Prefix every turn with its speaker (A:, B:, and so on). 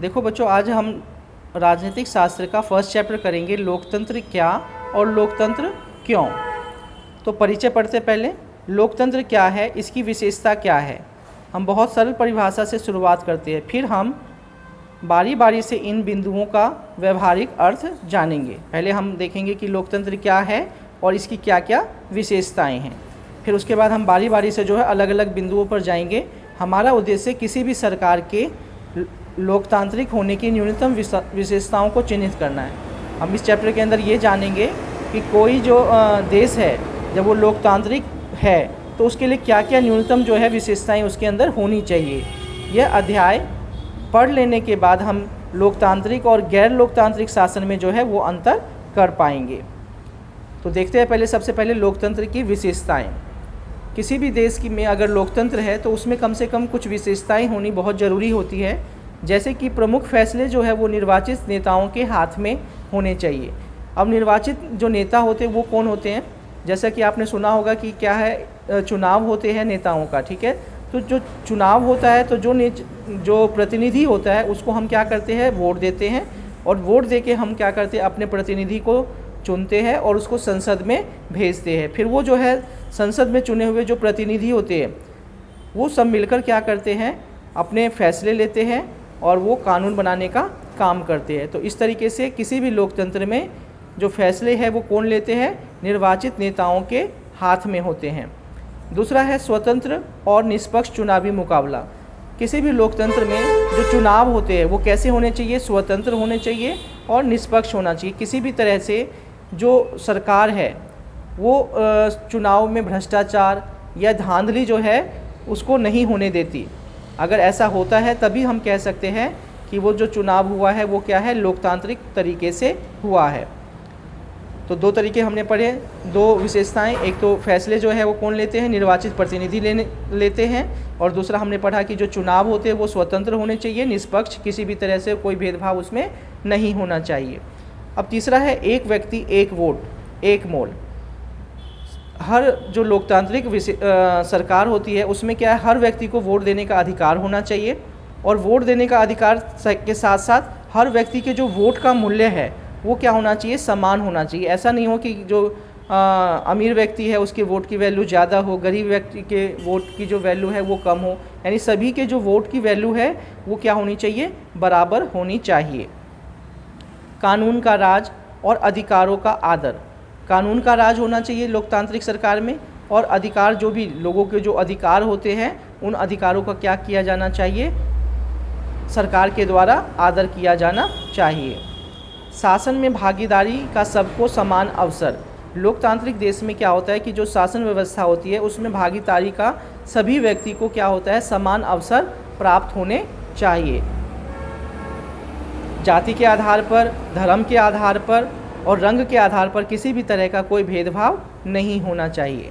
A: देखो बच्चों, आज हम राजनीतिक शास्त्र का फर्स्ट चैप्टर करेंगे, लोकतंत्र क्या और लोकतंत्र क्यों। तो परिचय पढ़ते पहले, लोकतंत्र क्या है, इसकी विशेषता क्या है। हम बहुत सरल परिभाषा से शुरुआत करते हैं, फिर हम बारी बारी से इन बिंदुओं का व्यवहारिक अर्थ जानेंगे। पहले हम देखेंगे कि लोकतंत्र क्या है और इसकी क्या क्या विशेषताएं हैं। फिर उसके बाद हम बारी बारी से जो है अलग अलग बिंदुओं पर जाएंगे। हमारा उद्देश्य किसी भी सरकार के लोकतांत्रिक होने की न्यूनतम विशेषताओं को चिन्हित करना है। हम इस चैप्टर के अंदर ये जानेंगे कि कोई जो देश है जब वो लोकतांत्रिक है तो उसके लिए क्या क्या न्यूनतम जो है विशेषताएं उसके अंदर होनी चाहिए। यह अध्याय पढ़ लेने के बाद हम लोकतांत्रिक और गैर लोकतांत्रिक शासन में जो है वो अंतर कर पाएंगे। तो देखते हैं पहले, सबसे पहले लोकतंत्र की विशेषताएं। किसी भी देश की में अगर लोकतंत्र है तो उसमें कम से कम कुछ विशेषताएं होनी बहुत ज़रूरी होती है, जैसे कि प्रमुख फैसले जो है वो निर्वाचित नेताओं के हाथ में होने चाहिए। अब निर्वाचित जो नेता होते हैं वो कौन होते हैं, जैसा कि आपने सुना होगा कि क्या है, चुनाव होते हैं नेताओं का, ठीक है। तो जो चुनाव होता है तो जो प्रतिनिधि होता है उसको हम क्या करते हैं, वोट देते हैं, और वोट दे के हम क्या करते हैं, अपने प्रतिनिधि को चुनते हैं और उसको संसद में भेजते हैं। फिर वो जो है संसद में चुने हुए जो प्रतिनिधि होते हैं वो सब मिलकर क्या करते हैं, अपने फैसले लेते हैं और वो कानून बनाने का काम करते हैं। तो इस तरीके से किसी भी लोकतंत्र में जो फैसले हैं वो कौन लेते हैं, निर्वाचित नेताओं के हाथ में होते हैं। दूसरा है स्वतंत्र और निष्पक्ष चुनावी मुकाबला। किसी भी लोकतंत्र में जो चुनाव होते हैं वो कैसे होने चाहिए, स्वतंत्र होने चाहिए और निष्पक्ष होना चाहिए। किसी भी तरह से जो सरकार है वो चुनाव में भ्रष्टाचार या धांधली जो है उसको नहीं होने देती। अगर ऐसा होता है तभी हम कह सकते हैं कि वो जो चुनाव हुआ है वो क्या है, लोकतांत्रिक तरीके से हुआ है। तो दो तरीके हमने पढ़े, दो विशेषताएं। एक तो फैसले जो है वो कौन लेते हैं, निर्वाचित प्रतिनिधि लेते हैं, और दूसरा हमने पढ़ा कि जो चुनाव होते हैं वो स्वतंत्र होने चाहिए, निष्पक्ष, किसी भी तरह से कोई भेदभाव उसमें नहीं होना चाहिए। अब तीसरा है एक व्यक्ति एक वोट एक मोल। हर जो लोकतांत्रिक सरकार होती है उसमें क्या है, हर व्यक्ति को वोट देने का अधिकार होना चाहिए, और वोट देने का अधिकार के साथ साथ हर व्यक्ति के जो वोट का मूल्य है वो क्या होना चाहिए, समान होना चाहिए। ऐसा नहीं हो कि जो अमीर व्यक्ति है उसके वोट की वैल्यू ज़्यादा हो, गरीब व्यक्ति के वोट की जो वैल्यू है वो कम हो। यानी सभी के जो वोट की वैल्यू है वो क्या होनी चाहिए, बराबर होनी चाहिए। कानून का राज और अधिकारों का आदर। कानून का राज होना चाहिए लोकतांत्रिक सरकार में, और अधिकार, जो भी लोगों के जो अधिकार होते हैं उन अधिकारों का क्या किया जाना चाहिए, सरकार के द्वारा आदर किया जाना चाहिए। शासन में भागीदारी का सबको समान अवसर। लोकतांत्रिक देश में क्या होता है कि जो शासन व्यवस्था होती है उसमें भागीदारी का सभी व्यक्ति को क्या होता है, समान अवसर प्राप्त होने चाहिए। जाति के आधार पर, धर्म के आधार पर और रंग के आधार पर किसी भी तरह का कोई भेदभाव नहीं होना चाहिए।